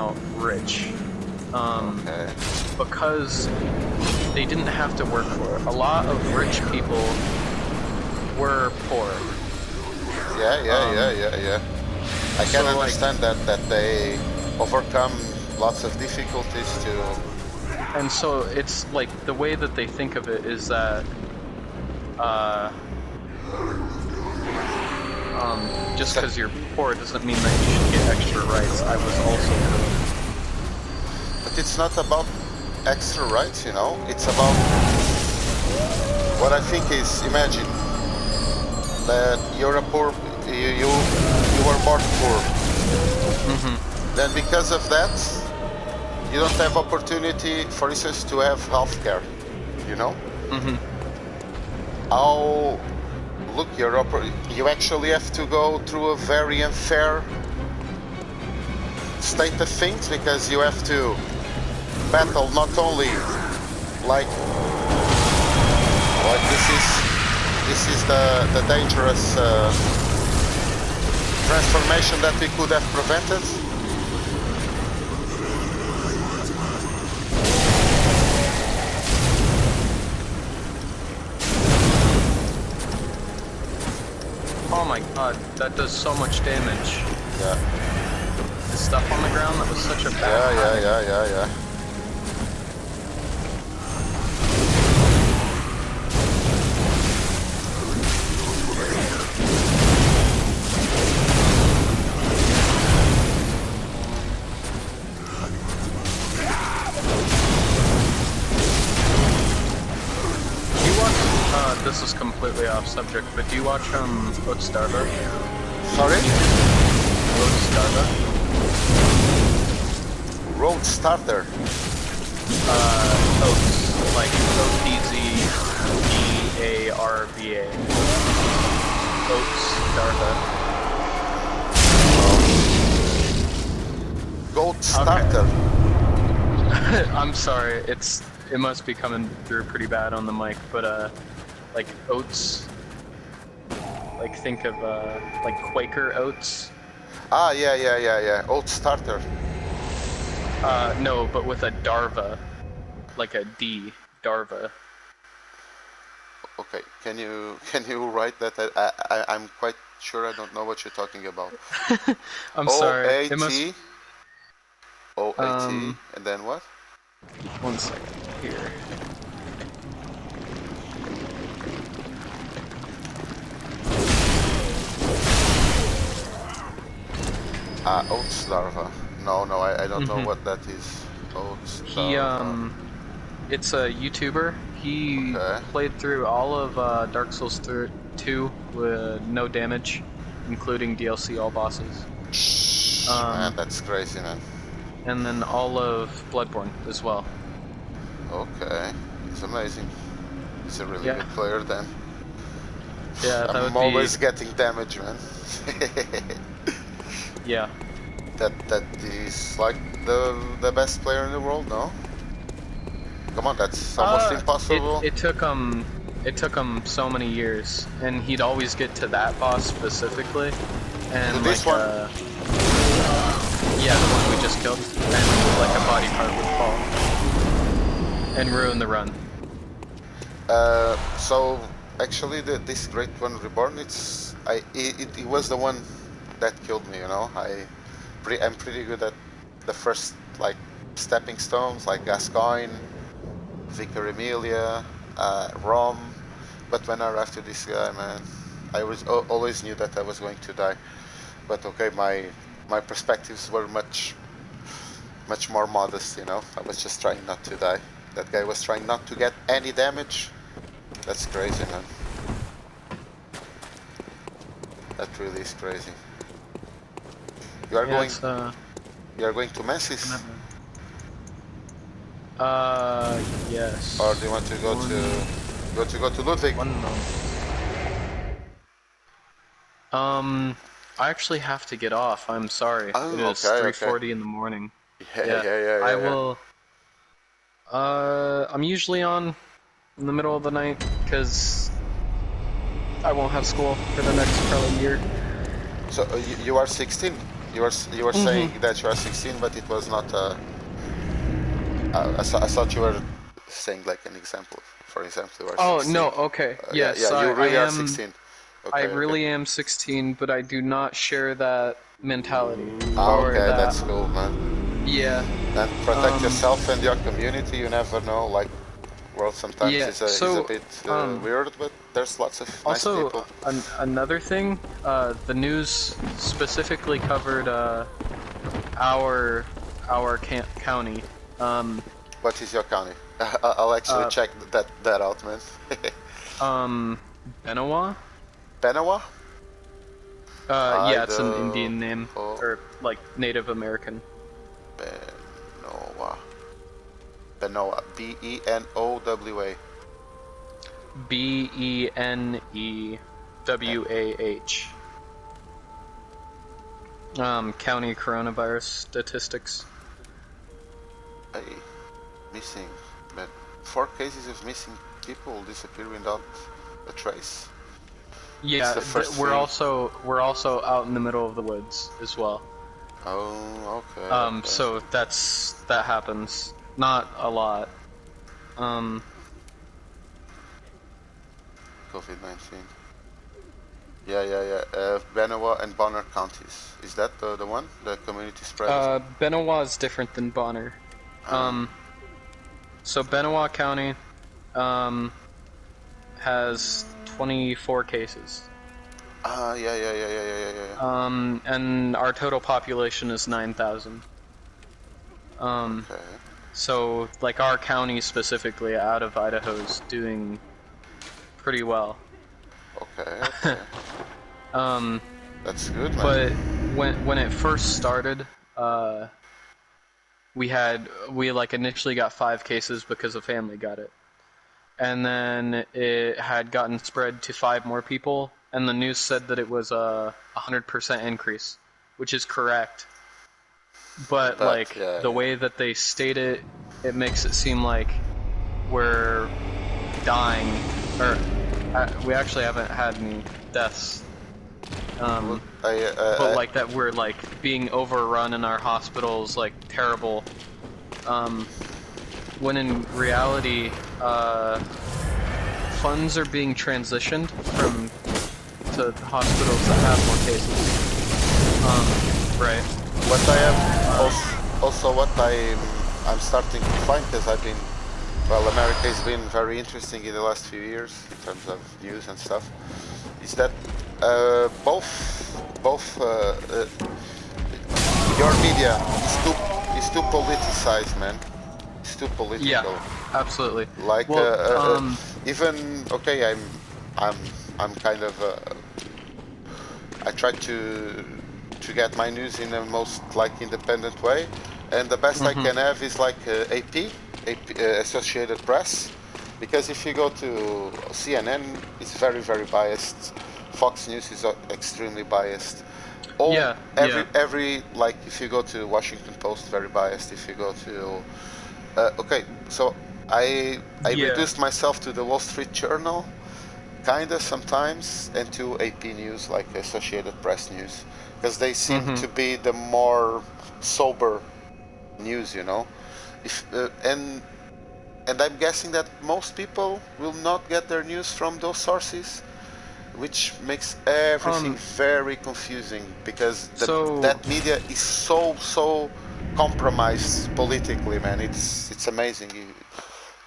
out rich. Okay. Because they didn't have to work for it. A lot of rich people were poor. Yeah. I can understand that they overcome lots of difficulties to... And so it's like the way that they think of it is that just because you're poor doesn't mean that you should get extra rights. I was also poor. But it's not about extra rights, you know? It's about... What I think is, imagine that you're a poor... You were born poor. Then because of that, you don't have opportunity, for instance, to have healthcare, you know? How... Look, you actually have to go through a very unfair state of things, because you have to battle not only like this is the dangerous transformation that we could have prevented. Oh my god, that does so much damage. Yeah. The stuff on the ground, that was such a bad Yeah. This is completely off subject, but do you watch Oat Starva? Sorry? Oat Starva? Road starter. Oats, like Otzdarva. Oats Starva. Goat starter. Okay. I'm sorry, it must be coming through pretty bad on the mic, but like oats, like think of like Quaker oats. Ah, yeah. Oat starter. No, but with a Darva, like a D, Darva. Okay, can you write that? I'm quite sure I don't know what you're talking about. I'm sorry. O-A-T, O-A-T, and then what? One second here. Oats larva. No, I don't know what that is. Oats larva. It's a YouTuber. He played through all of Dark Souls 2 with no damage, including DLC all bosses. Man, that's crazy, man. And then all of Bloodborne as well. Okay, it's amazing. He's a really good player then. Yeah, that I'm always getting damage, man. Yeah. That is like the best player in the world, no? Come on, that's almost impossible. It took him so many years, and he'd always get to that boss specifically. And to this one? Yeah, the one we just killed, and like a body part would fall and ruin the run. So actually, this Great One Reborn, it was the one that killed me, you know. I'm pretty good at the first like stepping stones, like Gascoigne, Vicar Emilia, Rome. But when I arrived to this guy, man, I always knew that I was going to die. But okay, my perspectives were much more modest, you know. I was just trying not to die. That guy was trying not to get any damage. That's crazy, man. That really is crazy. You are going to Mensis? Yes. Or do you want to go to Ludwig? I actually have to get off. I'm sorry. Oh, it is 3:40 in the morning. Yeah. I will. I'm usually on in the middle of the night because I won't have school for the next probably year. So you are 16? You were saying that you are 16, but it was not. I thought you were saying like an example. For example, you are Oh 16. no, okay. Yeah, Yes, yeah. You I really are am. 16. I Okay, okay. really am 16, but I do not share that mentality Ah, or okay. that. That's cool, man. Yeah. And protect Um. yourself and your community. You never know. Like, world sometimes Yeah. is a So. bit Um. weird, but there's lots of nice Also, people. another thing. The news specifically covered our county. Um. What is your county? I'll actually Uh. check that out, man. Benawa. Benawa? Yeah, it's an Indian name Idaho. or like Native American. Benowa. Benowa. Benowah. Benewah. County coronavirus statistics. Hey, missing. But 4 cases of missing people disappear without a trace. It's Yeah, the first we're thing. also out in the middle of the woods as well. Oh, okay, okay. So that happens. Not a lot. COVID-19. Yeah. Benowa and Bonner counties. Is that the one? The community spread? Benawa is different than Bonner. So Benawa County, has 24 cases. Yeah. And our total population is 9,000. Okay. So like our county specifically out of Idaho is doing pretty well. Okay. That's good, man. But when it first started, we like initially got 5 cases because a family got it. And then it had gotten spread to 5 more people, and the news said that it was a 100% increase, which is correct. But like yeah, the way that they state it, it makes it seem like we're dying, or we actually haven't had any deaths. But like that we're like being overrun in our hospitals, like terrible. When in reality, funds are being transitioned to hospitals that have more cases. Right. What I am also what I'm starting to find, because America has been very interesting in the last few years in terms of news and stuff, is that both your media is too politicized, man. It's too political. Yeah, absolutely. Like well, even okay, I'm kind of I try to get my news in the most like independent way, and the best I can have is like AP, Associated Press, because if you go to CNN, it's very biased. Fox News is extremely biased. Every like if you go to Washington Post, very biased. If you go to okay, so I reduced myself to the Wall Street Journal, kinda sometimes, and to AP News, like Associated Press News, because they seem to be the more sober news, you know. If and I'm guessing that most people will not get their news from those sources, which makes everything very confusing, because that media is so compromised politically, man. It's amazing.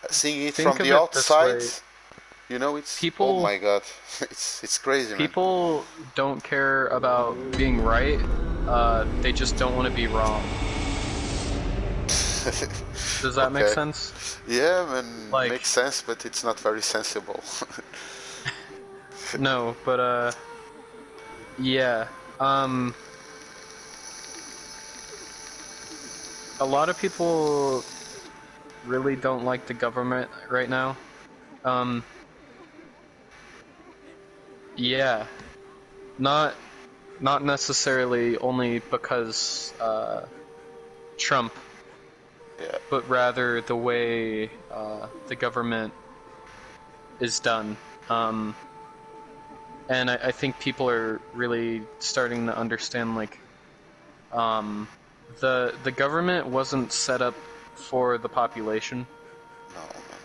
Seeing it from the outside, you know, it's oh my god, it's crazy, man. People don't care about being right. They just don't want to be wrong. Does that make sense? Yeah, man, like, makes sense, but it's not very sensible. No, but yeah. A lot of people really don't like the government right now. Yeah. Not necessarily only because Trump, but rather the way the government is done. And I think people are really starting to understand like The government wasn't set up for the population.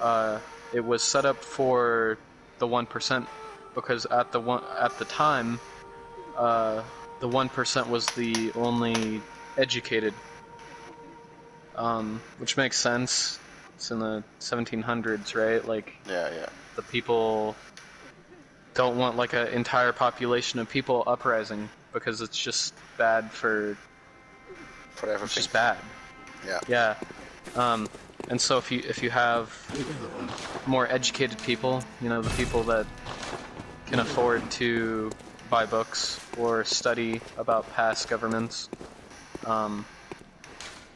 No. It was set up for the 1%, because at the time, the 1% was the only educated, which makes sense. It's in the 1700s, right? Like, Yeah. the people don't want like an entire population of people uprising because it's just bad for. For everything. It's just bad. Yeah. Yeah. And so if you have more educated people, you know, the people that can afford to buy books or study about past governments,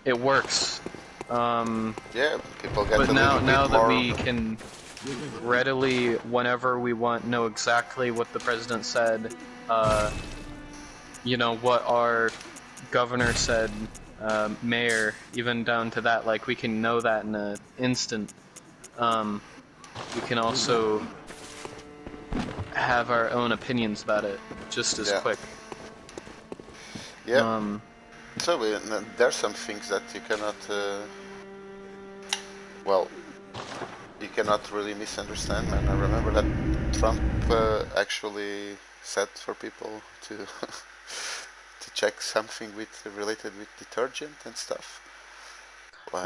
it works. Yeah, people get But a little bit now that more. we can readily, whenever we want, know exactly what the president said, you know, what our governor said, mayor, even down to that, like, we can know that in an instant. We can also have our own opinions about it just as quick. Yeah. So there's some things that you cannot, well, you cannot really misunderstand. And I remember that Trump actually said for people to to check something related with detergent and stuff.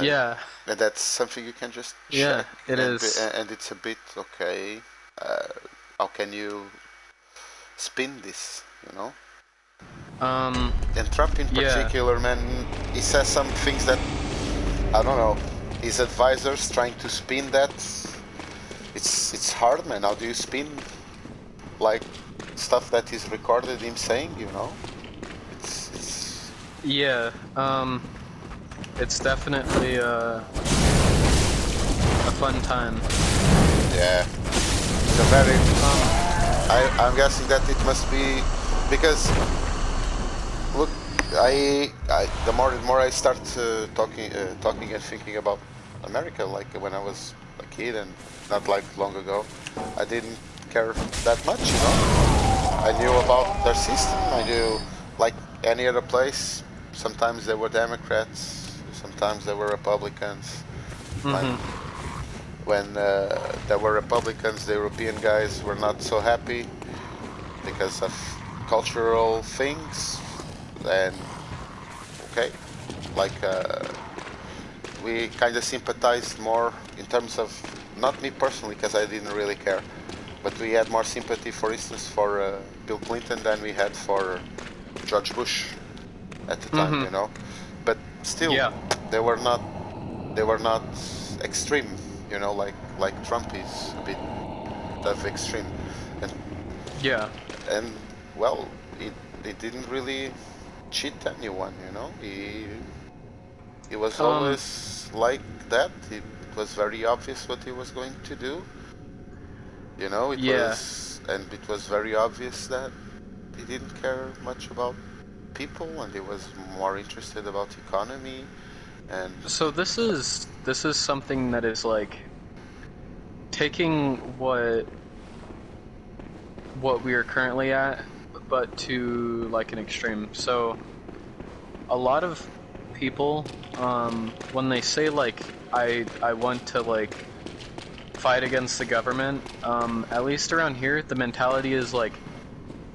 Yeah. And that's something you can just check. Yeah, it is. And it's a bit okay. How can you spin this? You know. And Trump in particular, man, he says some things that, I don't know, his advisors trying to spin that. It's hard, man. How do you spin like stuff that is recorded him saying, you know? It's Yeah, it's definitely a fun time. Yeah. It's a very I'm guessing that it must be because look, the more and more I start talking and thinking about America, like when I was a kid and not like long ago, I didn't care that much, you know. I knew about their system. I knew, like any other place, sometimes they were Democrats, sometimes they were Republicans. When there were Republicans, the European guys were not so happy because of cultural things. And okay, like we kind of sympathized more in terms of, not me personally because I didn't really care, but we had more sympathy, for instance, for Bill Clinton than we had for George Bush at the time, you know. But still, they were not extreme, you know, like Trump is a bit of extreme, and and well, he didn't really cheat anyone, you know. He was always like that. It was very obvious what he was going to do, you know. It was very obvious that he didn't care much about people, and he was more interested about economy. And so this is something that is like taking what we are currently at, but to like an extreme. So a lot of people, when they say like I want to like fight against the government, at least around here, the mentality is like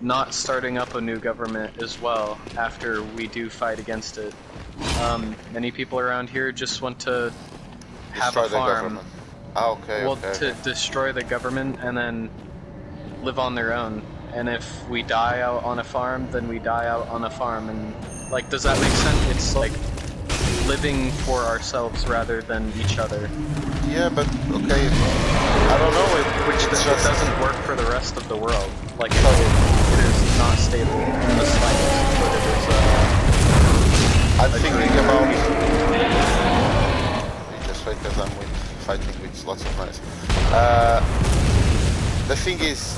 not starting up a new government as well after we do fight against it. Many people around here just want to have a farm. To destroy the government and then live on their own. And if we die out on a farm, then we die out on a farm. And like, does that make sense? It's like living for ourselves rather than each other. Yeah, but okay, I don't know. Which just doesn't work for the rest of the world. Like, it is not stable in the slightest, but it is. I'm thinking about. Just wait, because I'm fighting with lots of noise. The thing is,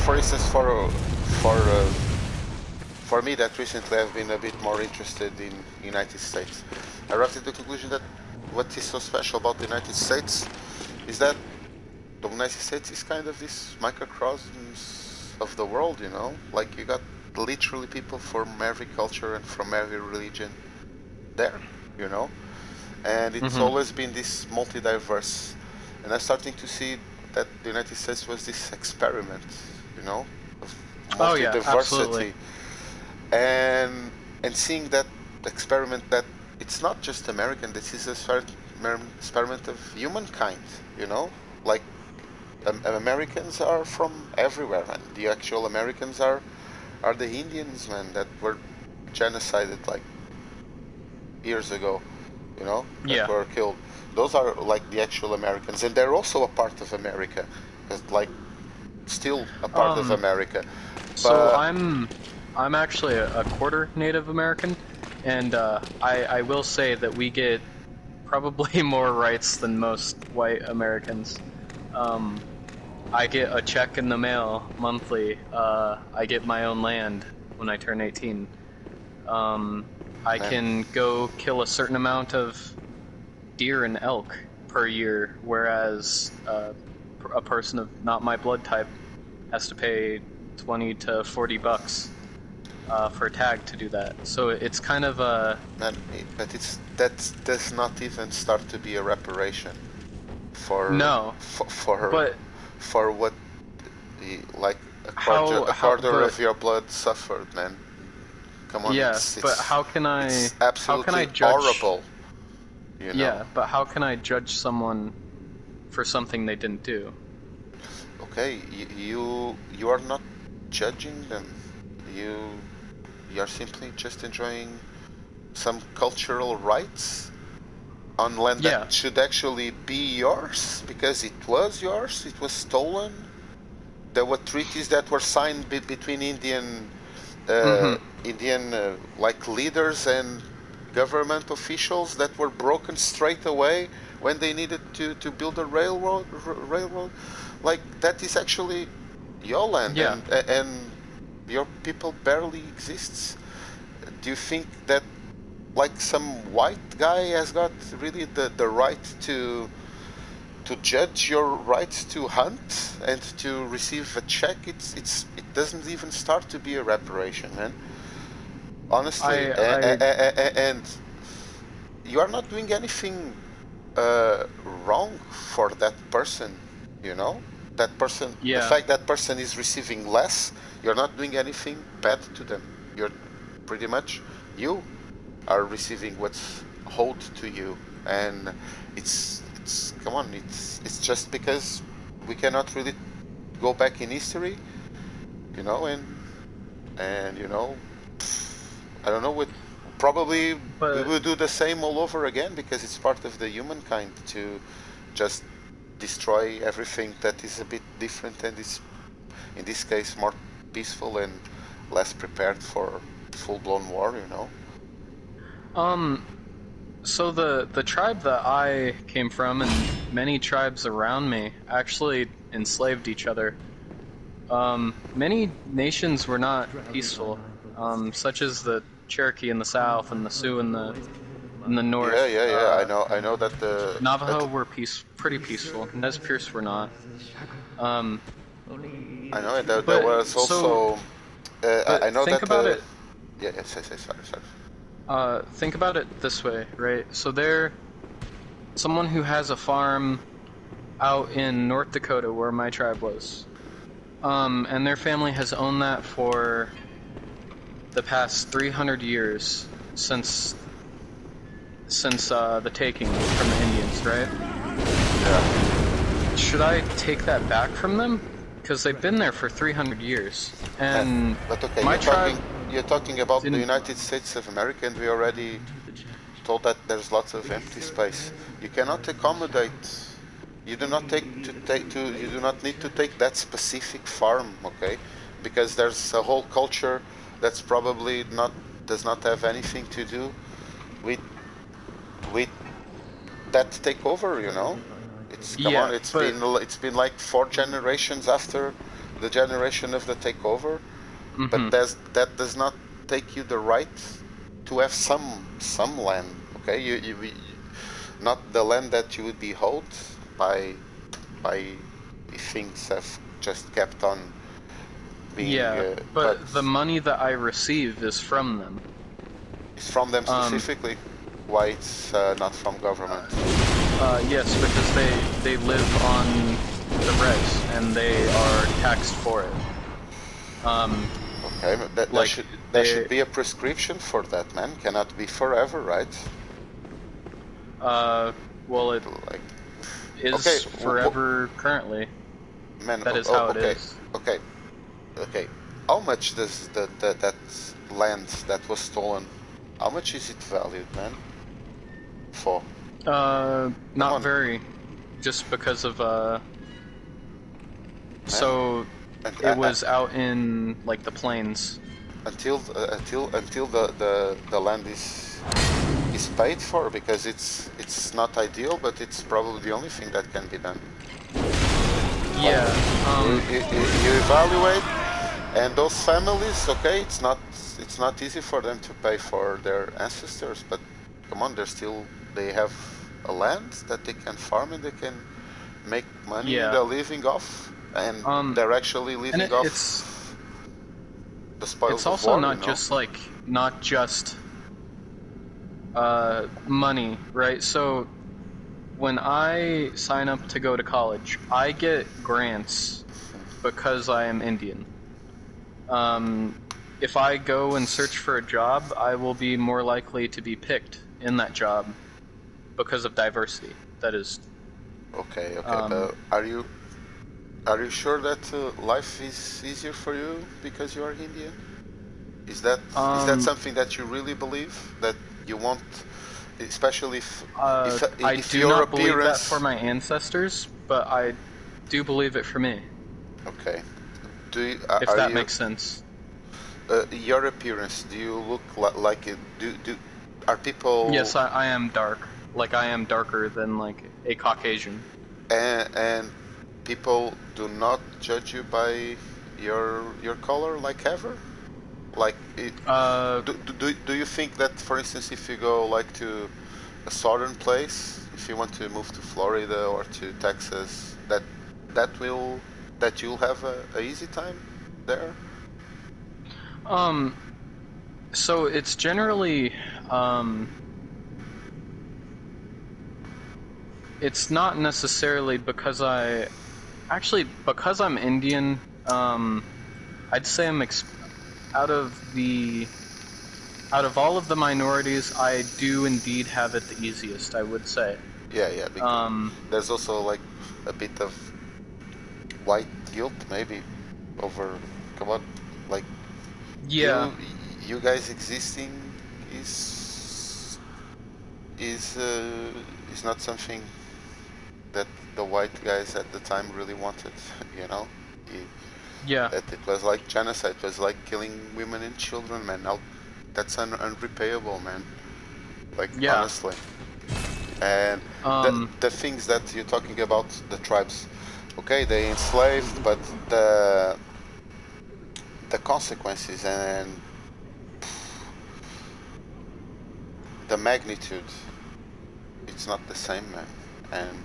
for instance, for me, that recently I've been a bit more interested in United States. I arrived at the conclusion that what is so special about the United States is that the United States is kind of this microcosm of the world, you know? Like, you got literally people from every culture and from every religion there, you know. And it's always been this multi-diverse. And I'm starting to see that the United States was this experiment, you know, of Oh yeah, multi-diversity. absolutely. And seeing that experiment, that it's not just American, this is a experiment of humankind, you know, like Americans are from everywhere, man. The actual Americans are the Indians, man, that were genocided like years ago, you know, that Yeah. were killed. Those are like the actual Americans, and they're also a part of America, like still a part of America. So But I'm actually a quarter Native American, and I will say that we get probably more rights than most white Americans. Um, I get a check in the mail monthly. I get my own land when I turn 18. I man, can go kill a certain amount of deer and elk per year, whereas a person of not my blood type has to pay 20 to 40 bucks for a tag to do that. So it's kind of a man, but that does not even start to be a reparation for no, for for, but for what like a quarter but of your blood suffered, man. Come on, yeah, but it's how can I absolutely judge? horrible, you know. Yeah, but how can I judge someone for something they didn't do? Okay, you are not judging them. You you are simply just enjoying some cultural rights on land that Yeah. should actually be yours because it was yours. It was stolen. There were treaties that were signed between Mhm. Indian like leaders and government officials that were broken straight away when they needed to build a railroad. Like that is actually your land, Yeah. and your people barely exists. Do you think that like some white guy has got really the right to judge your right to hunt and to receive a check? It doesn't even start to be a reparation, man. Honestly, I and you are not doing anything wrong for that person, you know. That person, the yeah. fact that person is receiving less, you're not doing anything bad to them. You're pretty much, you are receiving what's owed to you, and it's come on, it's just because we cannot really go back in history, you know, and you know, I don't know what. Probably we But will do the same all over again because it's part of the humankind to just destroy everything that is a bit different and is, in this case, more peaceful and less prepared for full-blown war. You know. um so the tribe that I came from and many tribes around me actually enslaved each other. Many nations were not peaceful, such as the Cherokee in the south and the Sioux in the Yeah, north. yeah, yeah. I know that the Navajo were pretty peaceful. Nez Perce were not. Um, I know that there but was so, also. I but know think that about it. yeah, yes, yes, yes, sorry, sorry. Think about it this way, right? So they're someone who has a farm out in North Dakota, where my tribe was. And their family has owned that for the past 300 years since the taking from the Indians, right? Yeah. Should I take that back from them? Because they've been there for 300 years, Man, and but okay, my tribe you're talking about the didn't. United States of America, and we already told that there's lots of empty space. You cannot accommodate. You do not you do not need to take that specific farm, okay? Because there's a whole culture that's probably not does not have anything to do with with that takeover, you know. It's come on, Yeah, but it's been like 4 generations after the generation of the takeover, but hmm that does not take you the right to have some land, okay? Not the land that you would be held by if things have just kept on being. Yeah, but the money that I receive is from them. It's from them specifically. Why it's not from government? Yes, because they live on the res and they are taxed for it. Okay, but there should be a prescription for that, man. Cannot be forever, right? Well, it Like, is forever currently. Man, that is how it is. Okay. How much does that land that was stolen? How much is it valued, man? For? Not very. Just because of so it was out in like the plains. Until the land is paid for, because it's not ideal, but it's probably the only thing that can be done. Yeah. You evaluate, and those families, okay, it's not easy for them to pay for their ancestors, but come on, they have a land that they can farm and they can make money. Yeah. They're living off, and they're actually living off the spoils it's of also war, not you know? not just money, right? So when I sign up to go to college, I get grants because I am Indian. If I go and search for a job, I will be more likely to be picked in that job because of diversity. That is. Okay, but are you sure that life is easier for you because you are Indian? Is that something that you really believe that you want, especially if I do your not believe that appearance? for my ancestors, but I do believe it for me. Okay. If that makes sense. Your appearance, do you look like it? Are people? Yes, I am dark. Like I am darker than like a Caucasian. And people do not judge you by your color like ever? Like it, do you think that, for instance, if you go like to a southern place, if you want to move to Florida or to Texas, that you'll have a easy time there? So it's generally it's not necessarily because because I'm Indian. I'd say I'm out of all of the minorities, I do indeed have it the easiest, I would say. Yeah. Because there's also like a bit of white guilt, maybe, over. Come on, like. Yeah. You guys existing is not something that the white guys at the time really wanted, you know. Yeah. That it was like genocide. It was like killing women and children, man. Now that's unrepayable, man. Like, yeah. Honestly. And the things that you're talking about, the tribes, okay, they enslaved, but the consequences and the magnitude, it's not the same, man. And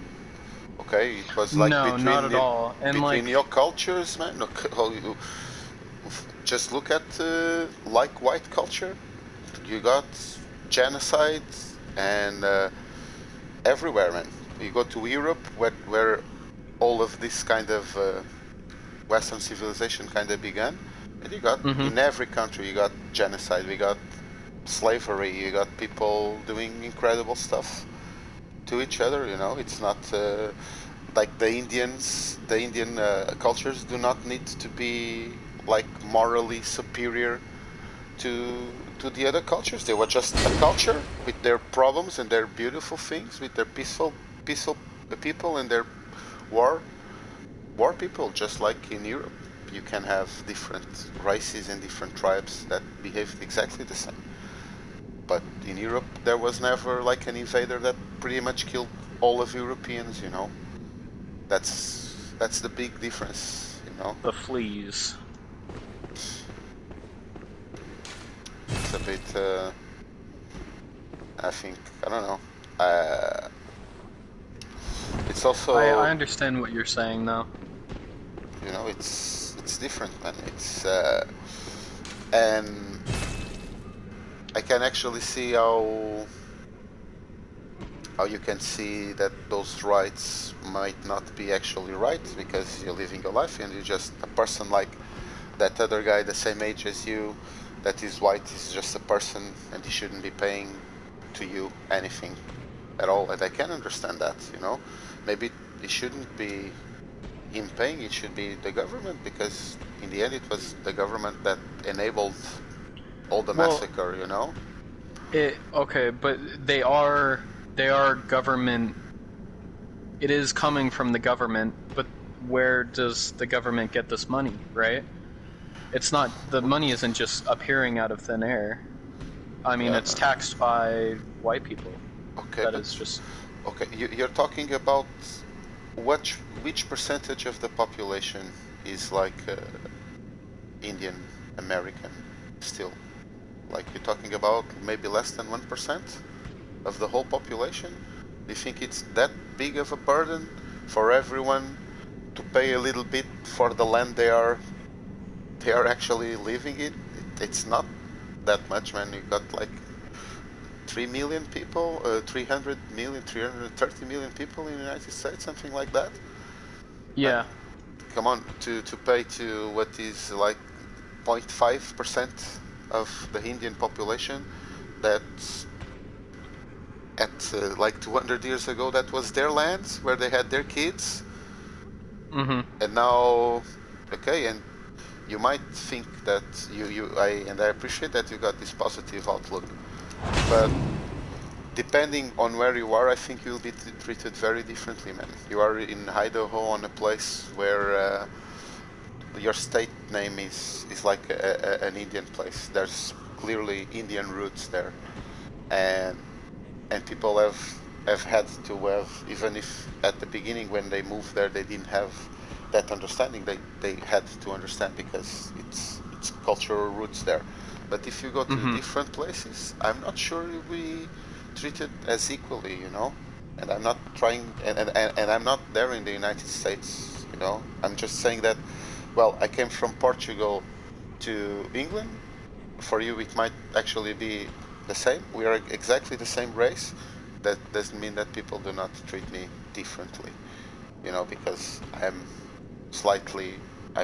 okay, it was like between not at all. And between your cultures, man. Just look at like white culture. You got genocide and everywhere, man. You go to Europe, where all of this kind of Western civilization kind of began, and you got in every country you got genocide. We got slavery. You got people doing incredible stuff to each other. You know, it's not like the Indians. The Indian cultures do not need to be like morally superior to the other cultures. They were just a culture with their problems and their beautiful things, with their peaceful people and their war people. Just like in Europe, you can have different races and different tribes that behave exactly the same. But in Europe, there was never like an invader that pretty much killed all of Europeans. You know, that's the big difference. You know, the fleas. it's a bit. I think, I don't know. It's also. I understand what you're saying, though. You know, it's it's different, man. It's and I can actually see how you can see that those rights might not be actually right because you're living your life and you're just a person like that other guy the same age as you that is white is just a person and he shouldn't be paying to you anything at all. And I can understand that, you know. Maybe it shouldn't be him paying, it should be the government, because in the end it was the government that enabled all the massacre, you know. Okay, but they are government. It is coming from the government, but where does the government get this money, right? It's not, the money isn't just appearing out of thin air. I mean, Yeah, it's taxed by white people. okay, That but is just... okay, you're talking about which percentage of the population is like Indian American still? Like you're talking about maybe less than 1% of the whole population? Do you think it's that big of a burden for everyone to pay a little bit for the land they are actually living in? It's not that much, man. You got like 3 million people, 300 million, 330 million people in the United States, something like that. Yeah. And come on, to pay to what is like 0.5% of the Indian population, that's at like 200 years ago, that was their lands where they had their kids. Mm-hmm. And now, okay, and you might think that I appreciate that you got this positive outlook, but depending on where you are, I think you'll be treated very differently, man. You are in Idaho on a place where your state name is like an Indian place. There's clearly Indian roots there, and people have had to have, even if at the beginning when they moved there they didn't have that understanding, they had to understand because it's cultural roots there. But if you go to different places, I'm not sure you'll be treated as equally, you know. And I'm not trying, and I'm not there in the United States, you know. I'm just saying that, well, I came from Portugal to England. For you, it might actually be the same. We are exactly the same race. That doesn't mean that people do not treat me differently, you know, because I'm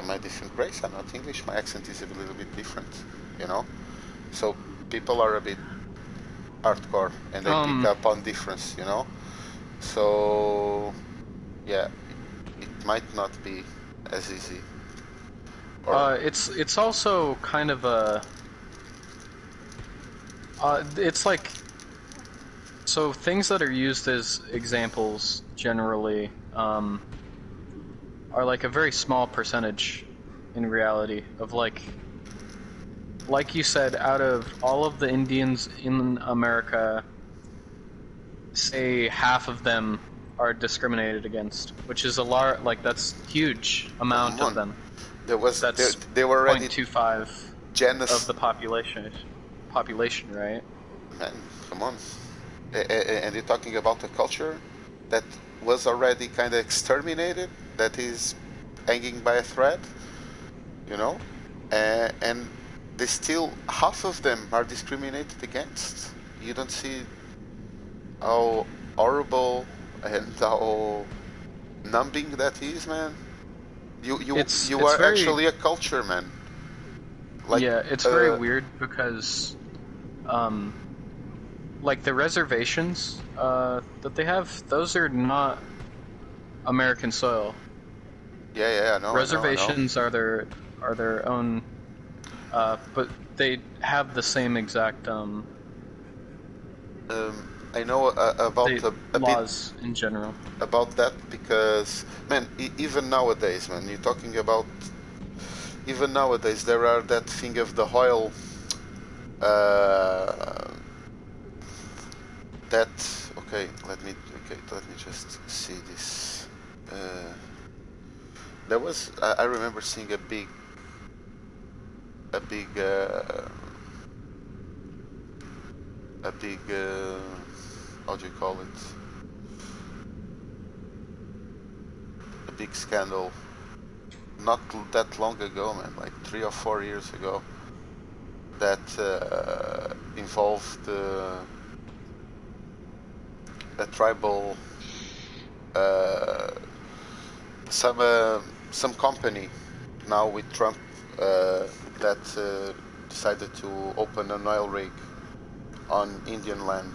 a different race. I'm not English. My accent is a little bit different, you know. So people are a bit hardcore and they pick up on difference, you know. So yeah, it might not be as easy. It's also kind of a... it's like... So things that are used as examples generally are like a very small percentage in reality of like you said, out of all of the Indians in America, say half of them are discriminated against, which is a lot. Like that's huge amount of them. That's they were already 0.25 of the population, right? Man, come on. And you're talking about a culture that was already kind of exterminated, that is hanging by a thread, you know? And they still, half of them are discriminated against. You don't see how horrible and how numbing that is, man. You are very, actually a culture, man. Like, yeah, it's very weird because like the reservations that they have, those are not American soil. Yeah, I know. Reservations are their own, but they have the same exact I know about a laws bit in general about that because, man, even nowadays, man, you're talking about even nowadays there are that thing of the oil that let me just see this. There was I remember seeing a big how do you call it, a big scandal not that long ago, man, like 3 or 4 years ago, that involved a tribal, uh, some company now with Trump that decided to open an oil rig on Indian land,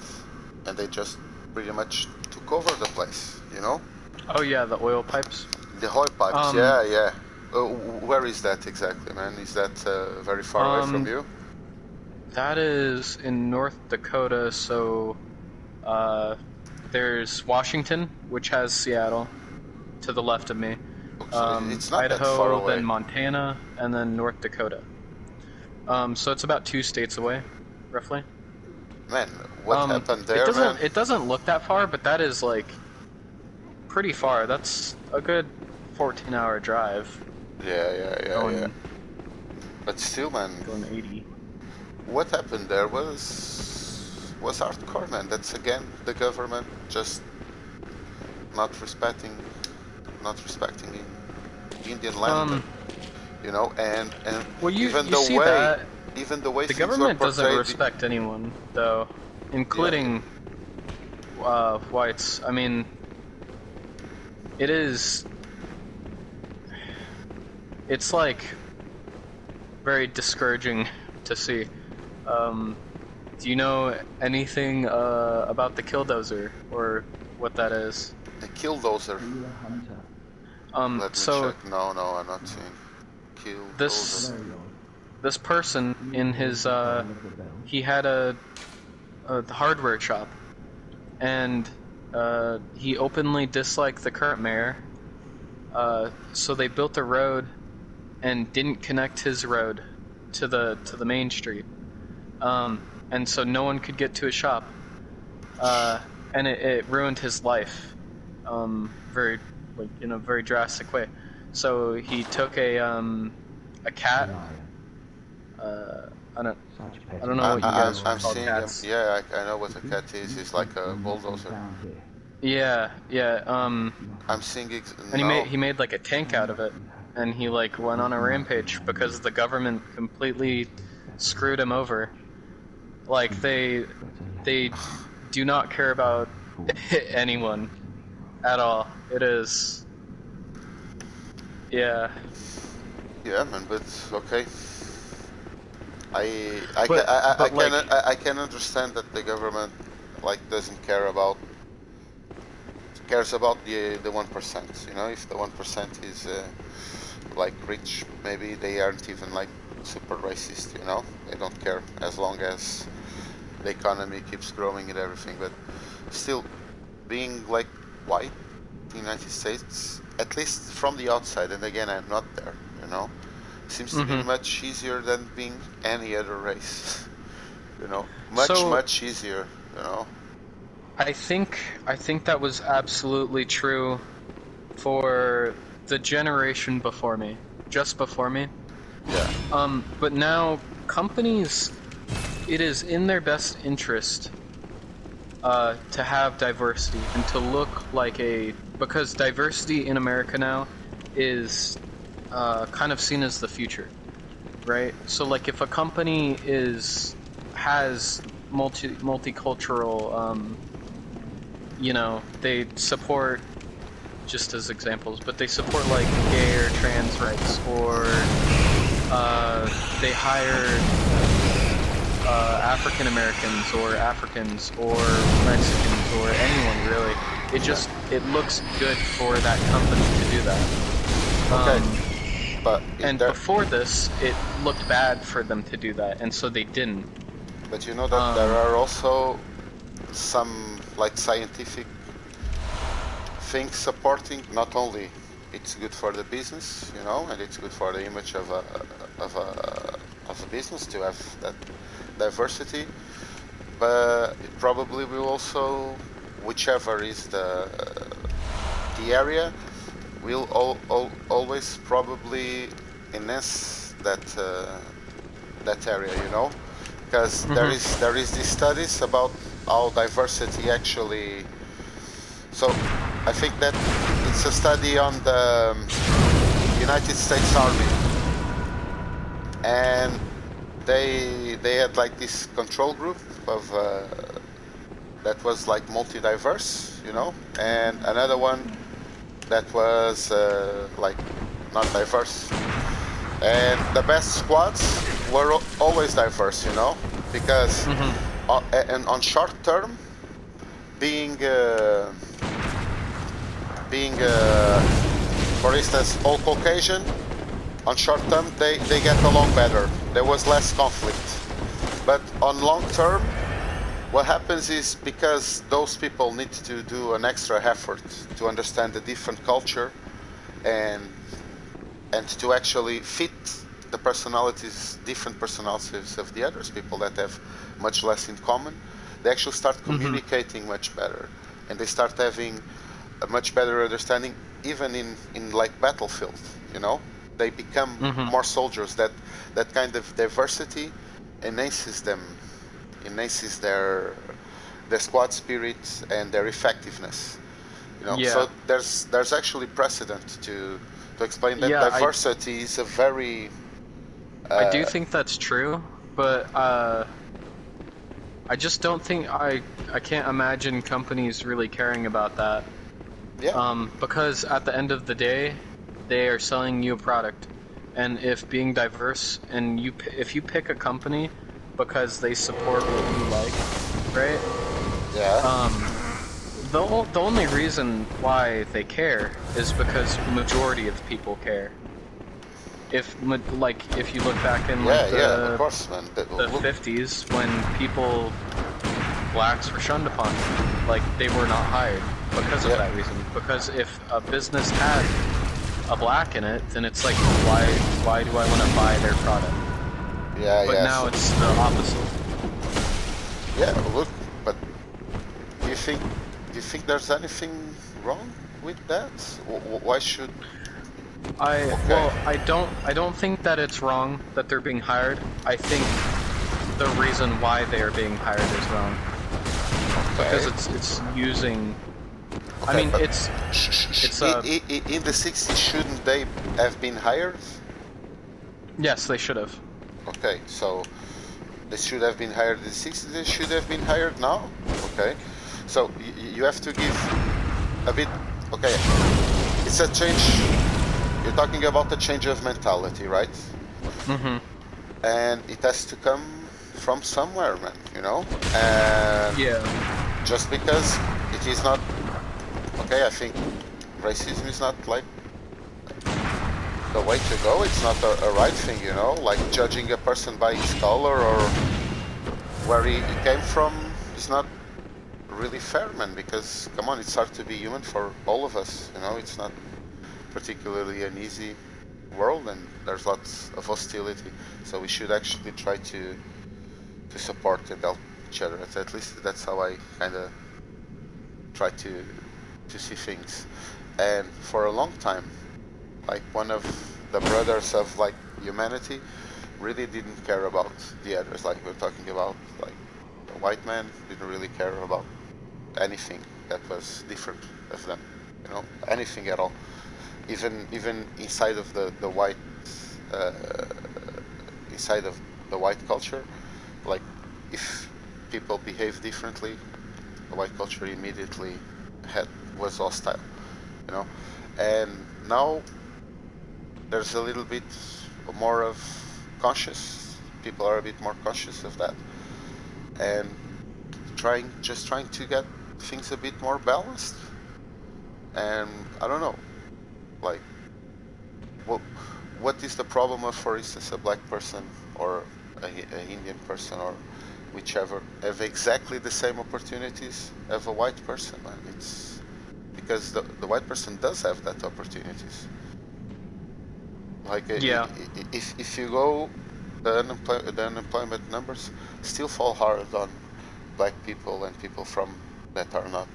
and they just pretty much took over the place, you know? Oh yeah, the oil pipes. The oil pipes, Um, yeah, yeah. Where is that exactly, man? Is that very far away from you? That is in North Dakota, so there's Washington, which has Seattle to the left of me. It's not that far Idaho, away. then Montana, and then North Dakota. So it's about 2 states away, roughly. Man, what happened there, man? It doesn't look that far, but that is like pretty far. That's a good 14-hour drive. Yeah. But still, man, Going 80. what happened there was hardcore, man. That's again the government just not respecting Indian land, you know, and well, even you see even the way the things government were doesn't portrayed, respect anyone, though, including whites. I mean, it's like very discouraging to see. Do you know anything about the killdozer or what that is? the killdozer. Let me check. No, I'm not seeing killdozer. This person in his he had a hardware shop, and he openly disliked the current mayor. So they built a road and didn't connect his road to the main street, and so no one could get to his shop, and it ruined his life, very like in a very drastic way. So he took a cat. I don't know what you guys I'm call seeing cats. him. Yeah, I know what a cat is. It's like a bulldozer. Yeah. I'm seeing it. And No. he made like a tank out of it, and he like went on a rampage because the government completely screwed him over. Like they do not care about anyone at all. It is, yeah. Yeah, man, but okay. But I can understand that the government like doesn't cares about the 1%. You know, if the 1% is like rich, maybe they aren't even like super racist. You know, they don't care as long as the economy keeps growing and everything. But still, being like white in the United States, at least from the outside, and again, I'm not there. You know, seems to be much easier than being any other race. You know, much easier. You know. I think that was absolutely true for the generation before me, just before me. Yeah. But now companies, it is in their best interest to have diversity and to look like because diversity in America now is kind of seen as the future, right? So like if a company has multicultural, you know, they support, just as examples, but they support like gay or trans rights, or they hire African Americans or Africans or Mexicans or anyone really. It looks good for that company to do that. Okay. But before this, it looked bad for them to do that, and so they didn't. But you know that there are also some like scientific things supporting. Not only it's good for the business, you know, and it's good for the image of a business to have that diversity, but it probably will also, whichever is the area, will always probably enhance that area, you know, because there is these studies about how diversity actually. So I think that it's a study on the United States Army, and they had like this control group of that was like multi-diverse, you know, and another one that was like not diverse. And the best squads were always diverse, you know, because and on short term, being for instance all Caucasian, on short term they get along better. There was less conflict. But on long term, what happens is, because those people need to do an extra effort to understand the different culture and to actually fit the different personalities of the others, people that have much less in common, they actually start communicating much better, and they start having a much better understanding, even in like battlefield, you know. They become more soldiers. That kind of diversity enhances their squad spirit and their effectiveness, you know. Yeah. So there's actually precedent to explain that Yeah, diversity is a very I do think that's true, but I just don't think I can't imagine companies really caring about that. yeah. Because at the end of the day, they are selling you a product, and if being diverse and if you pick a company because they support what you like, right? Yeah. The only reason why they care is because majority of people care. If you look back in like Yeah, of course, man. the 50s, when blacks were shunned upon, like they were not hired because of that reason. Because if a business had a black in it, then it's like, why do I want to buy their product? But now it's the opposite. Yeah, look, but do you think there's anything wrong with that? Why should? Well, I don't think that it's wrong that they're being hired. I think the reason why they are being hired is wrong. Because it's using. I mean, it's in the 60s, shouldn't they have been hired? Yes, they should have. Okay, so they should have been hired in the 60s. They should have been hired now. Okay, so you have to give a bit. Okay, it's a change. You're talking about the change of mentality, right? And it has to come from somewhere, man, you know? And just because it is not... Okay, I think racism is not, like, the way to go. It's not a right thing, you know? Like, judging a person by his color or where he came from is not really fair, man, because, come on, it's hard to be human for all of us, you know? It's not particularly an easy world, and there's lots of hostility, so we should actually try to support and help each other. At least that's how I kind of try to see things. And for a long time, like, one of the brothers of like humanity really didn't care about the others. Like, we're talking about, like, the white man didn't really care about anything that was different of them, you know, anything at all. Even inside of the white inside of the white culture, like, if people behave differently, the white culture immediately was hostile, you know. And now there's a little bit more of conscious. People are a bit more conscious of that, and just trying to get things a bit more balanced. And I don't know, like, what is the problem of, for instance, a black person or a Indian person or whichever have exactly the same opportunities as a white person, man? It's because the white person does have that opportunities. Like, if you go, the unemployment numbers still fall hard on black people and people from that are not,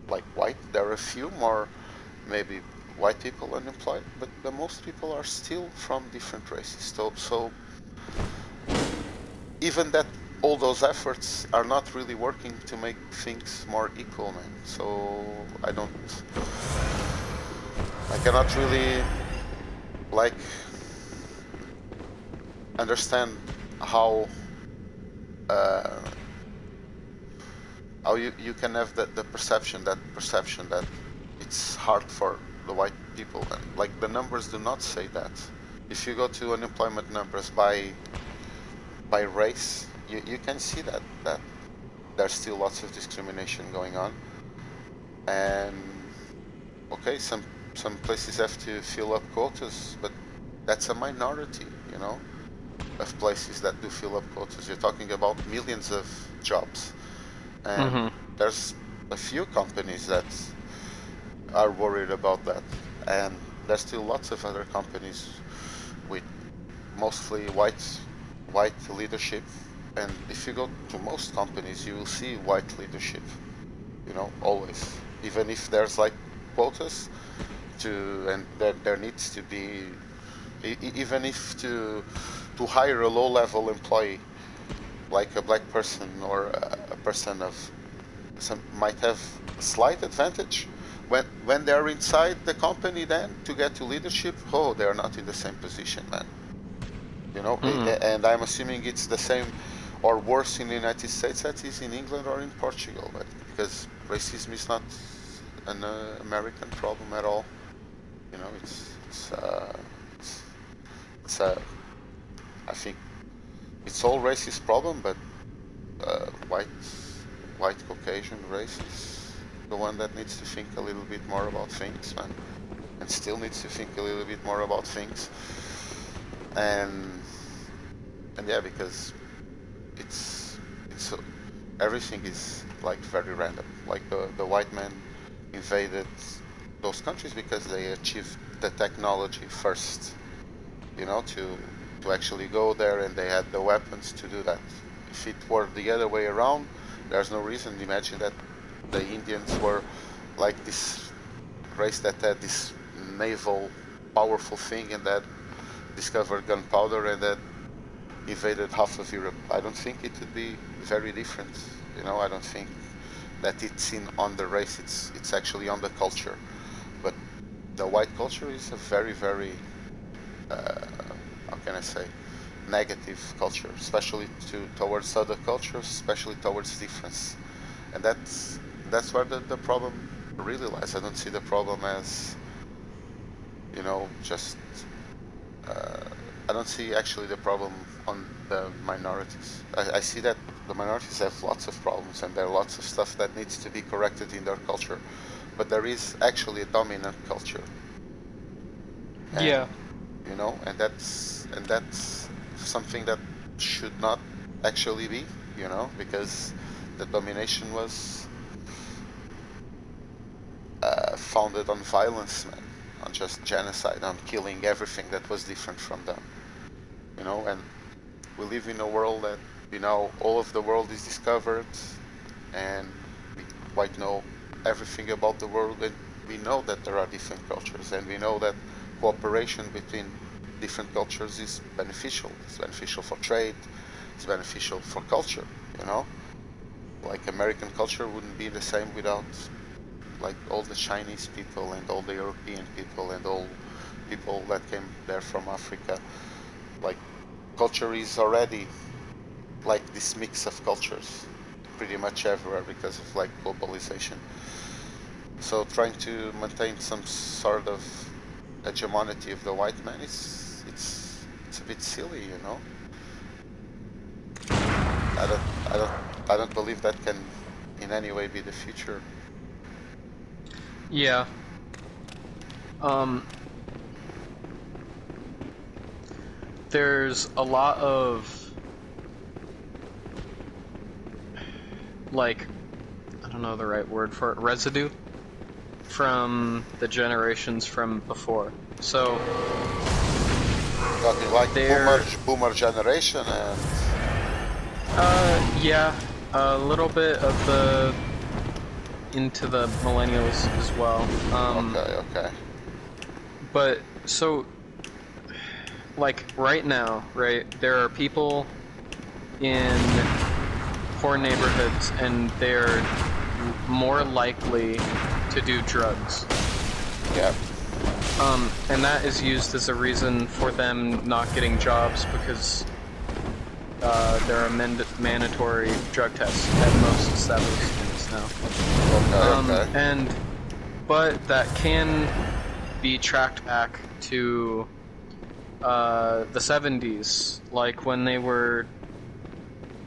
like, white. There are a few more, maybe, white people unemployed, but the most people are still from different races. So even that, all those efforts are not really working to make things more equal, man. So I cannot really like understand how uh, how you can have the perception that it's hard for the white people, and like the numbers do not say that. If you go to unemployment numbers by race, you can see that there's still lots of discrimination going on. And okay, some places have to fill up quotas, but that's a minority, you know, of places that do fill up quotas. You're talking about millions of jobs, and there's a few companies that are worried about that, and there's still lots of other companies with mostly white leadership. And if you go to most companies, you will see white leadership, you know, always, even if there's like quotas and there needs to be, even if to hire a low-level employee like a black person or a person of some might have a slight advantage when they're inside the company, then to get to leadership, oh, they're not in the same position, man. You know, and I'm assuming it's the same or worse in the United States that is in England or in Portugal, but because racism is not an American problem at all. You know, it's I think it's all racist problem, but white Caucasian race is the one that needs to think a little bit more about things, man, and still needs to think a little bit more about things. And yeah, because it's everything is like very random. Like the white man invaded those countries because they achieved the technology first, you know, to actually go there, and they had the weapons to do that. If it were the other way around, there's no reason. Imagine that the Indians were like this race that had this naval powerful thing, and that discovered gunpowder, and that invaded half of Europe. I don't think it would be very different. You know, I don't think that it's on the race. It's actually on the culture. But the white culture is a very, very how can I say, negative culture, especially towards other cultures, especially towards difference. And that's where the problem really lies. I don't see the problem as, you know, just I don't see actually the problem on the minorities. I see that the minorities have lots of problems, and there are lots of stuff that needs to be corrected in their culture. But there is actually a dominant culture. And, Yeah. you know, and that's something that should not actually be, you know, because the domination was founded on violence, man, on just genocide, on killing everything that was different from them, you know. And we live in a world that, you know, all of the world is discovered, and we quite know everything about the world, and we know that there are different cultures, and we know that cooperation between different cultures is beneficial. It's beneficial for trade, it's beneficial for culture, you know. Like American culture wouldn't be the same without like all the Chinese people and all the European people and all people that came there from Africa. Like culture is already like this mix of cultures pretty much everywhere because of like globalization. So trying to maintain some sort of hegemony of the white man, it's a bit silly, you know. I don't believe that can in any way be the future. Yeah. There's a lot of, like, I don't know the right word for it, residue from the generations from before. So Talking like boomer generation and yeah, a little bit of the into the millennials as well. okay. But so, like right now, right, there are people in poor neighborhoods, and they're more likely to do drugs. Yeah. And that is used as a reason for them not getting jobs because there are mandatory drug tests at most Savage students now. Okay. But that can be tracked back to the 70s, like when they were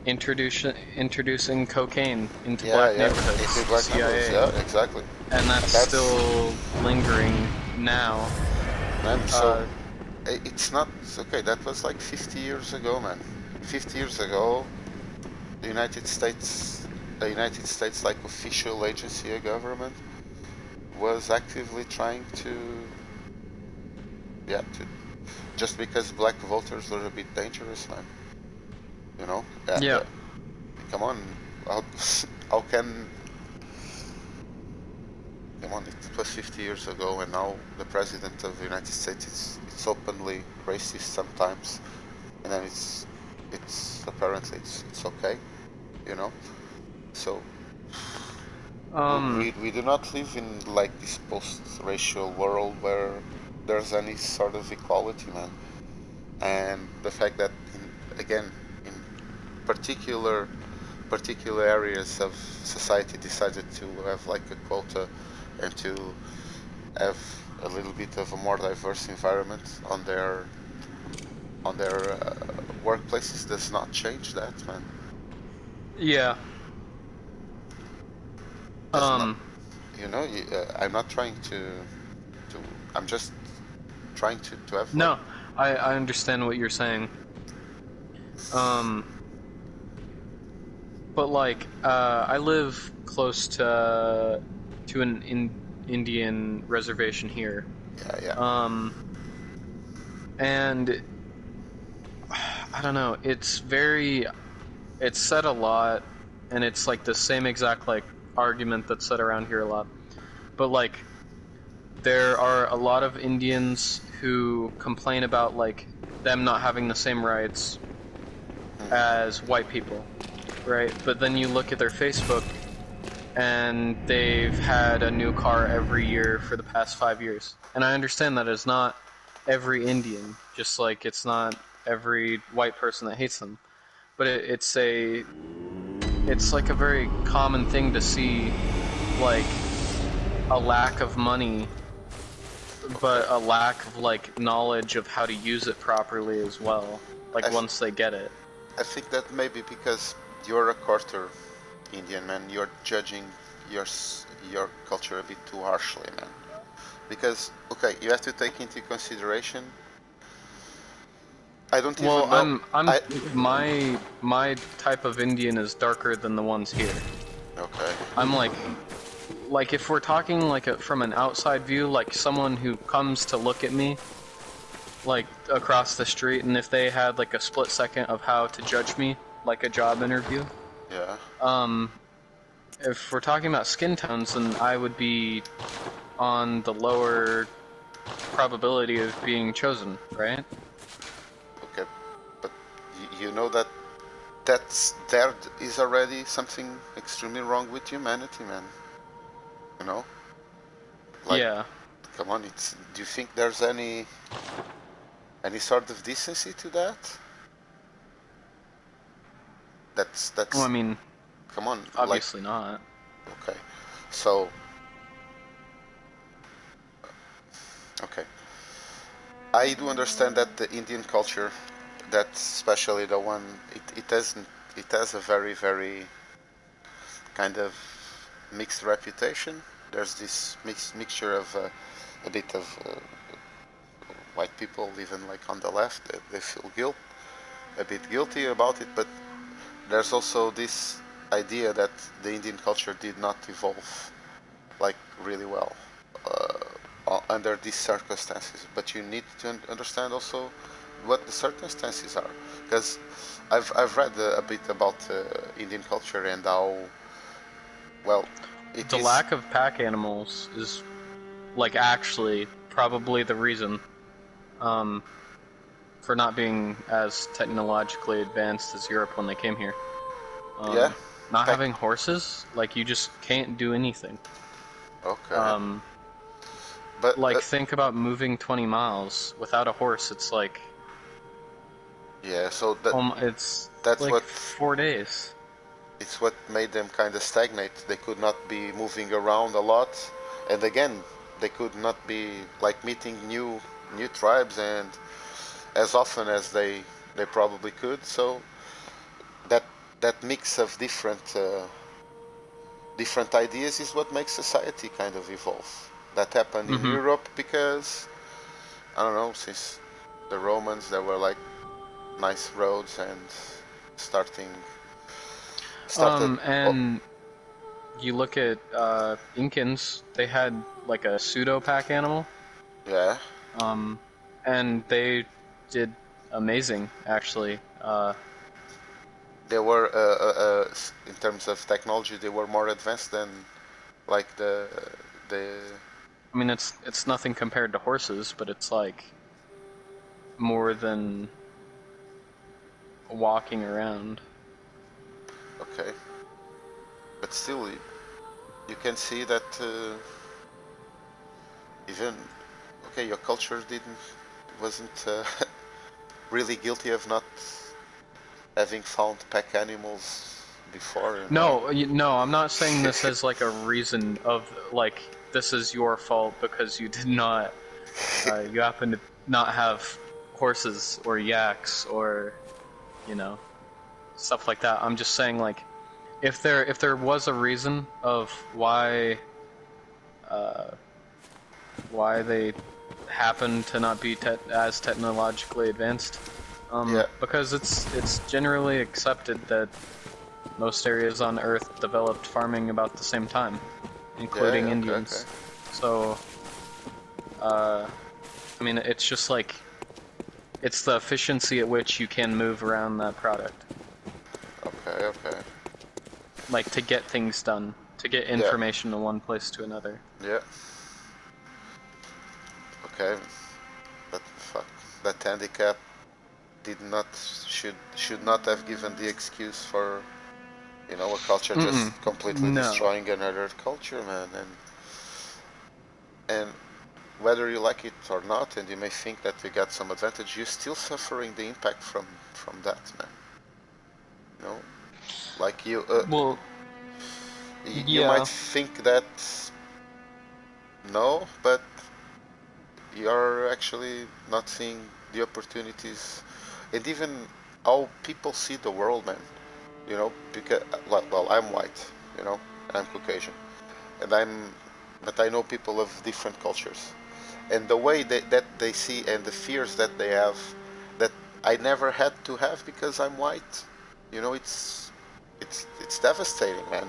introducing cocaine into black neighborhoods, into black CIA, neighborhoods. Yeah, exactly. and that's still lingering now. Man, so it's not okay. That was like 50 years ago, man. 50 years ago, the United States, like official agency of government, was actively trying to, just because black voters were a bit dangerous, man. You know? Yeah. Come on, how can? Come on, it was 50 years ago, and now the president of the United States it's openly racist sometimes, and then it's apparently it's okay, you know. So we do not live in like this post-racial world where there's any sort of equality, man. And the fact that again in particular areas of society decided to have like a quota and to have a little bit of a more diverse environment on their workplaces does not change that, man. Yeah. You know, I'm not trying to I'm just trying to have No, I understand what you're saying. But like, I live close to an Indian reservation here. Yeah. And I don't know, it's said a lot, and it's like the same exact like argument that's said around here a lot. But like, there are a lot of Indians who complain about like them not having the same rights as white people, right? But then you look at their Facebook, and they've had a new car every year for the past 5 years. And I understand that it's not every Indian, just like it's not every white person that hates them. But it's like a very common thing to see, like a lack of money, but a lack of like knowledge of how to use it properly as well. Like once they get it. I think that maybe because you're a quarter Indian, man, you're judging your culture a bit too harshly, man. Because okay, you have to take into consideration. I don't even know. My type of Indian is darker than the ones here. Okay. I'm like if we're talking like from an outside view, like someone who comes to look at me, like across the street, and if they had like a split second of how to judge me, like a job interview. Yeah. If we're talking about skin tones, then I would be on the lower probability of being chosen, right? Okay, but you know that there is already something extremely wrong with humanity, man. You know? Like, yeah. Come on, do you think there's any sort of decency to that? That's. Well, I mean, come on. obviously not. Okay, so. Okay. I do understand that the Indian culture, that's especially the one, it has a very, very kind of mixed reputation. There's this mixture of a bit of white people, even like on the left, they feel a bit guilty about it, but there's also this idea that the Indian culture did not evolve like really well under these circumstances. But you need to understand also what the circumstances are, because I've read a bit about Indian culture and how well the lack of pack animals is like actually probably the reason for not being as technologically advanced as Europe when they came here. Not having horses, like you just can't do anything. Okay. but like think about moving 20 miles without a horse. It's like yeah, so it's that's like what 4 days. it's what made them kind of stagnate. They could not be moving around a lot, and again, they could not be like meeting new tribes and as often as they probably could. So that that mix of different ideas is what makes society kind of evolve. That happened in Mm-hmm. Europe because I don't know, since the Romans there were like nice roads and starting started. Oh, And you look at Incans, they had like a pseudo pack animal. yeah, Um, and they did amazing actually. they were in terms of technology they were more advanced than like the I mean, it's nothing compared to horses, but it's like more than walking around. okay, but still you can see that even okay your culture didn't wasn't really guilty of not having found pack animals before, you know. No, I'm not saying this as like a reason of like this is your fault because you did not, you happen to not have horses or yaks or you know stuff like that. I'm just saying like if there was a reason of uh, why they happen to not be as technologically advanced, Yeah, because it's generally accepted that most areas on Earth developed farming about the same time, yeah, including yeah, okay, okay, Indians. So, uh, I mean, it's just like it's the efficiency at which you can move around that product, okay, okay. like to get things done, to get Yeah, information to one place to another. yeah, okay. But fuck, that handicap did not should not have given the excuse for a culture just Mm-mm. completely No. destroying another culture, man. And whether you like it or not, and you may think that you got some advantage, you're still suffering the impact from that, man. You know, like Well, you might yeah. think that no, but you're actually not seeing the opportunities and even how people see the world, man. Because well, I'm white, I'm Caucasian, and but I know people of different cultures, and the way that they see and the fears that they have, that I never had to have because I'm white. It's devastating, man.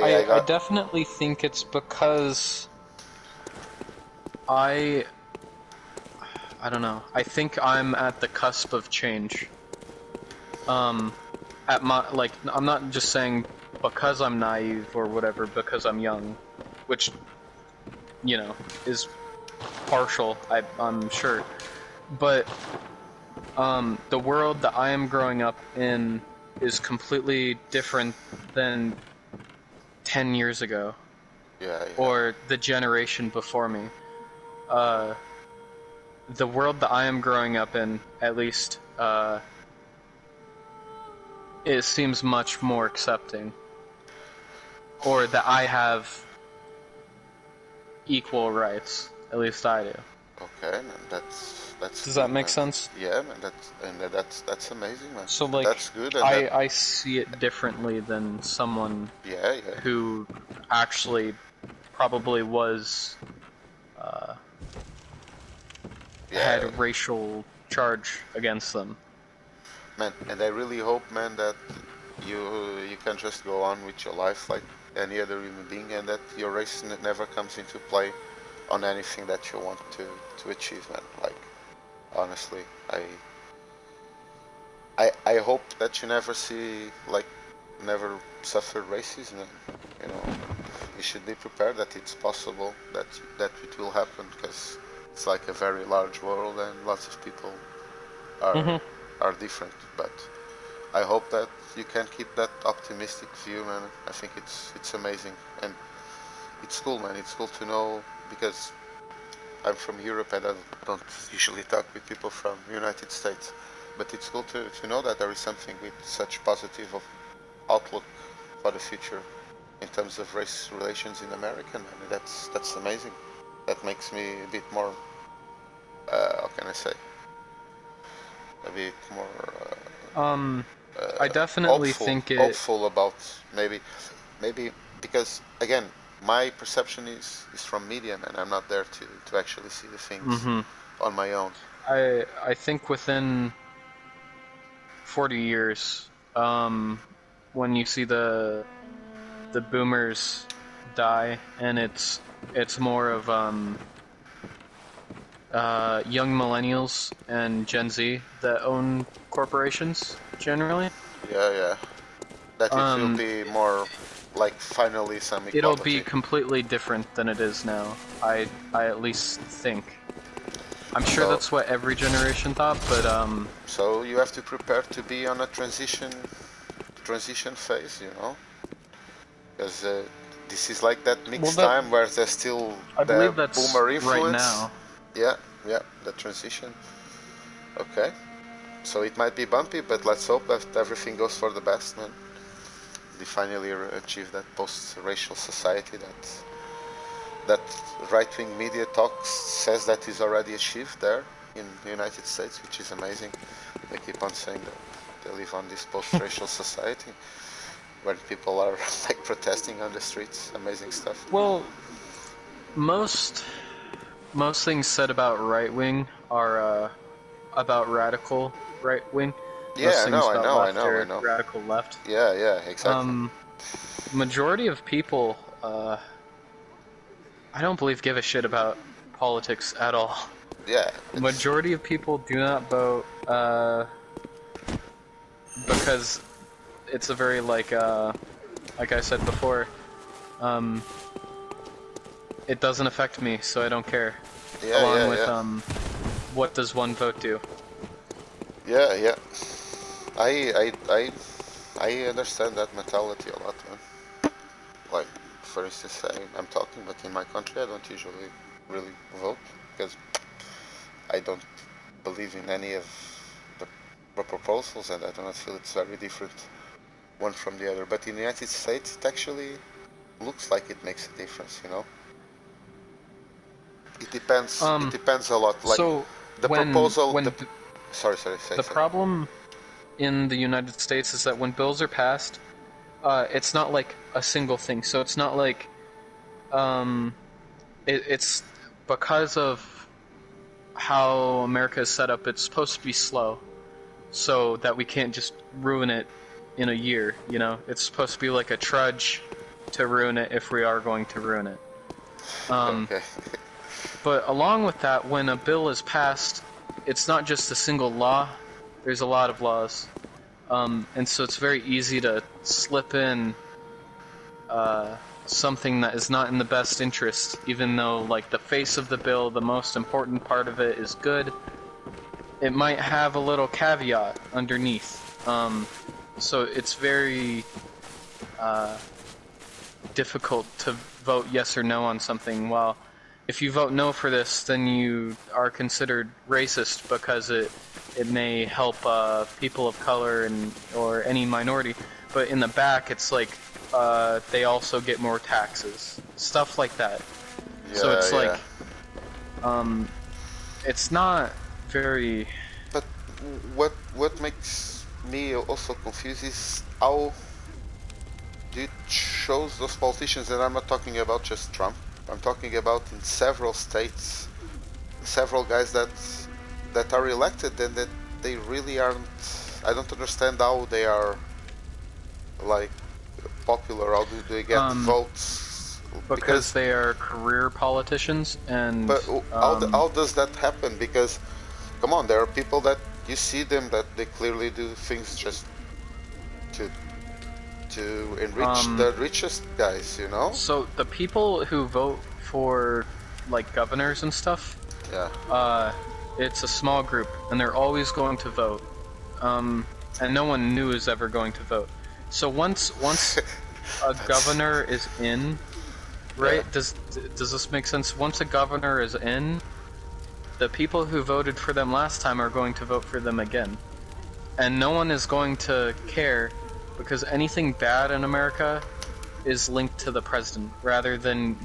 I I got definitely think it's because I I don't know. I think I'm at the cusp of change. Um, at my like, I'm not just saying because I'm naive or whatever, because I'm young, which is partial. I'm sure, but the world that I am growing up in is completely different than 10 years ago yeah, yeah. or the generation before me. Uh, the world that I am growing up in, at least, it seems much more accepting, or that I have equal rights. At least I do. Okay, man, that's Does that good, make man. sense? Yeah, man, that's amazing, man. So, That's like, good, and that I see it differently than someone yeah, yeah, who actually probably was uh, yeah, had racial charge against them. man. And I really hope, man, that you can just go on with your life like any other human being, and that your race never comes into play on anything that you want to achieve, man. Like honestly, I hope that you never see like never suffer racism. You should be prepared that it's possible that it will happen because it's like a very large world and lots of people are Hmm. are different. But I hope that you can keep that optimistic view, man. I think it's amazing and it's cool, man. It's cool to know because I'm from Europe and I don't usually talk with people from United States. But it's cool to know that there is something with such positive of outlook for the future in terms of race relations in America. I mean, that's amazing. That makes me a bit more, how can I say, a bit more I definitely think it. hopeful about maybe because again, my perception is from media, and I'm not there to actually see the things on my own. I think within 40 years, when you see the boomers die, and it's more of young millennials and Gen Z that own corporations generally. Yeah. That it will be more like finally some equality. It'll be completely different than it is now. I at least think. I'm sure that's what every generation thought, but So you have to prepare to be on a transition phase, you know, because this is like that mixed time where there's still the boomer influence. Right now. Yeah, the transition. Okay, so it might be bumpy, but let's hope that everything goes for the best, man. We finally achieve that post-racial society that right-wing media talks says that is already achieved there in the United States, which is amazing. They keep on saying that they live on this post-racial society when people are like protesting on the streets. Amazing stuff. Well, most things said about right-wing are about radical right-wing. Yeah, I know. Radical left. Yeah, exactly. Majority of people, I don't believe give a shit about politics at all. Yeah. Majority of people do not vote because it's a very like I said before, it doesn't affect me, so I don't care. Yeah, Along with what does one vote do? Yeah. I understand that mentality a lot, man. Like, for instance, I'm talking, but in my country I don't usually really vote because I don't believe in any of the proposals, and I do not feel it's very different one from the other. But in the United States, it actually looks like it makes a difference, you know. It depends. It depends a lot. Like so the proposal. Sorry. The problem in the United States is that when bills are passed, it's not like a single thing. So it's not like it's because of how America is set up. It's supposed to be slow, so that we can't just ruin it in a year. You know, it's supposed to be like a trudge to ruin it if we are going to ruin it. Okay. But along with that, when a bill is passed, it's not just a single law. There's a lot of laws. And so it's very easy to slip in something that is not in the best interest, even though, like, the face of the bill, the most important part of it is good. It might have a little caveat underneath. So it's very difficult to vote yes or no on something. While if you vote no for this, then you are considered racist because it may help people of color or any minority. But in the back, it's like they also get more taxes, stuff like that. Yeah, so it's like it's not very. But what makes me also confused is how it shows those politicians, and I'm not talking about just Trump. I'm talking about in several states, several guys that are elected and that they really aren't. I don't understand how they are like popular. How do they get votes? Because they are career politicians, and but how does that happen? Because come on, there are people that you see them that they clearly do things just to enrich the richest guys, you know? So the people who vote for like governors and stuff, it's a small group, and they're always going to vote, and no one new is ever going to vote. So once a governor is in, right? Yeah. Does this make sense? Once a governor is in, the people who voted for them last time are going to vote for them again. And no one is going to care because anything bad in America is linked to the president rather than